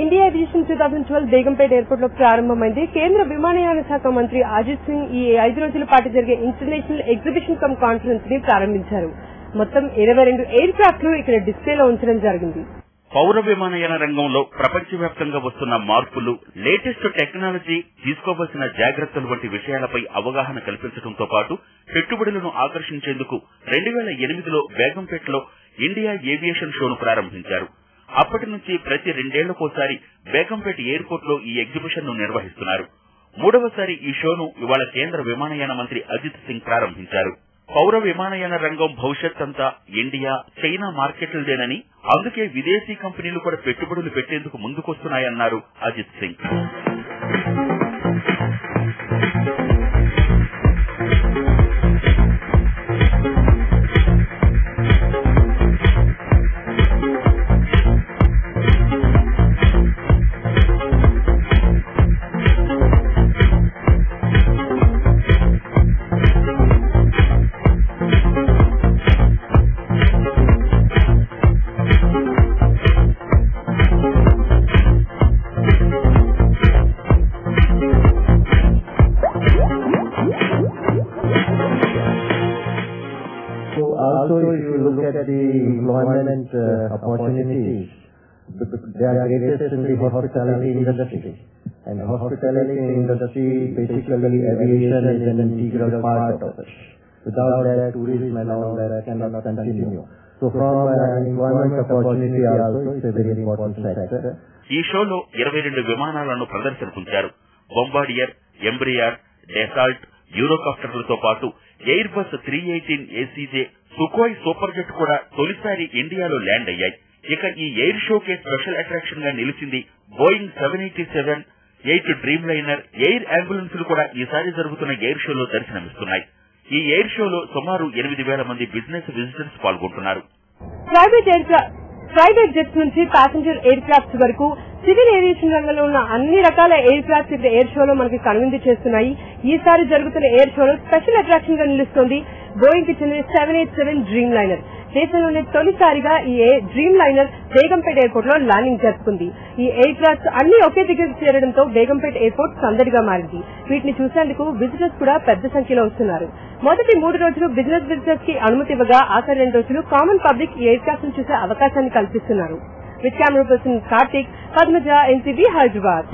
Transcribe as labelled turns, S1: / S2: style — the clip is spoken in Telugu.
S1: ఇండియా ఏవియేషన్ 2012 బేగంపేట ఎయిర్పోర్ట్ లో ప్రారంభమైంది. కేంద్ర విమానయాన శాఖ మంత్రి అజిత్ సింగ్ ఈ 5 రోజుల పాటు జరిగే ఇంటర్నేషనల్ ఎగ్జిబిషన్ కమ్ కాన్ఫరెన్స్ ని ప్రారంభించారు. మొత్తం 22 ఎయిర్ క్రాఫ్ట్ లు ఇక్కడ డిస్ప్లేలో ఉంచడం జరిగింది.
S2: పౌర విమానయాన రంగంలో ప్రపంచవ్యాప్తంగా వస్తున్న మార్పులు, లేటెస్ట్ టెక్నాలజీ, తీసుకోవాల్సిన జాగ్రత్తలు వంటి విషయాలపై అవగాహన కల్పించడంతో పాటు పెట్టుబడులను ఆకర్షించేందుకు 2008లో బేగంపేటలో ఇండియా ఏవియేషన్ షోను ప్రారంభించారు. అప్పటి నుంచి ప్రతి 2 ఏళ్లకోసారి బేగంపేట ఎయిర్పోర్ట్ లో ఈ ఎగ్జిబిషన్ ను నిర్వహిస్తున్నారు. 3వసారి ఈ షోను ఇవాళ కేంద్ర విమానయాన మంత్రి అజిత్ సింగ్ ప్రారంభించారు. పౌర విమానయాన రంగం భవిష్యత్తంతా ఇండియా, చైనా మార్కెట్లదేనని, అందుకే విదేశీ కంపెనీలు కూడా పెట్టుబడులు పెట్టేందుకు ముందుకొస్తున్నాయన్నారు Ajit Singh.
S3: Also, if you look at the employment opportunities, they are greatest in the hospitality industry. And hospitality industry, basically aviation is an integral part of it. Without that, tourism and all that cannot continue. So from an employment opportunity also, it's a very important sector.
S2: ఈ షోలో 22 విమానాలను ప్రదర్శనకుంచారు. బొంబార్డియర్, ఎంబ్రియార్, డెసాల్ట్, యూరోకాప్టర్లతో పాటు ఎయిర్ బస్ 318 ఏసీజే, సుకోయ్ సూపర్ జెట్ కూడా తొలిసారి ఇండియాలో ల్యాండ్ అయ్యాయి. ఇక ఈ ఎయిర్ షోకే స్పెషల్ అట్రాక్షన్ గా నిలిచింది Boeing 787, 8 dream liner, air ambulance లు కూడా ఈసారి జరుగుతున్న ఎయిర్ షోలో దర్శనమిస్తున్నాయి. ఈ ఎయిర్ షోలో సుమారు 8,000 మంది బిజినెస్ విజిటర్స్ పాల్గొంటున్నారు.
S1: ప్రైవేట్ జెట్స్ నుంచి ప్యాసింజర్ ఎయిర్ క్రాఫ్ట్స్ వరకు సివిల్ ఏవియేషన్ రంగంలో ఉన్న అన్ని రకాల ఎయిర్ క్రాఫ్ట్స్ ఇక్కడ ఎయిర్ షోలో మనకి కనువిందు చేస్తున్నాయి. ఈసారి జరుగుతున్న ఎయిర్ షోలో స్పెషల్ అట్రాక్షన్ గా నిలుస్తోంది బోయింగ్ కి చెందిన 787 డ్రీమ్ లైనర్. దేశంలోనే తొలిసారిగా ఈ డ్రీమ్ లైనర్ బేగంపేట ఎయిర్పోర్ట్ లో ల్యాండింగ్ జరుపుకుంది. ఈ ఎయిర్ క్రాఫ్ట్స్ అన్ని ఒకే దగ్గరికి చేరడంతో బేగంపేట ఎయిర్పోర్ట్ సందడిగా మారింది. వీటిని చూసేందుకు విజిటర్స్ కూడా పెద్ద సంఖ్యలో వస్తున్నారు. మొదటి 3 రోజులు బిజినెస్ విజిటర్స్ కి అనుమతి ఇవ్వగా ఆఖరి 2 రోజులు కామన్ పబ్లిక్ ఈ ఎయిర్ క్రాఫ్ట్ ను చూసే అవకాశాన్ని కల్పిస్తున్నారు. With camera person Karthik, Padmaja, NTV Hyderabad.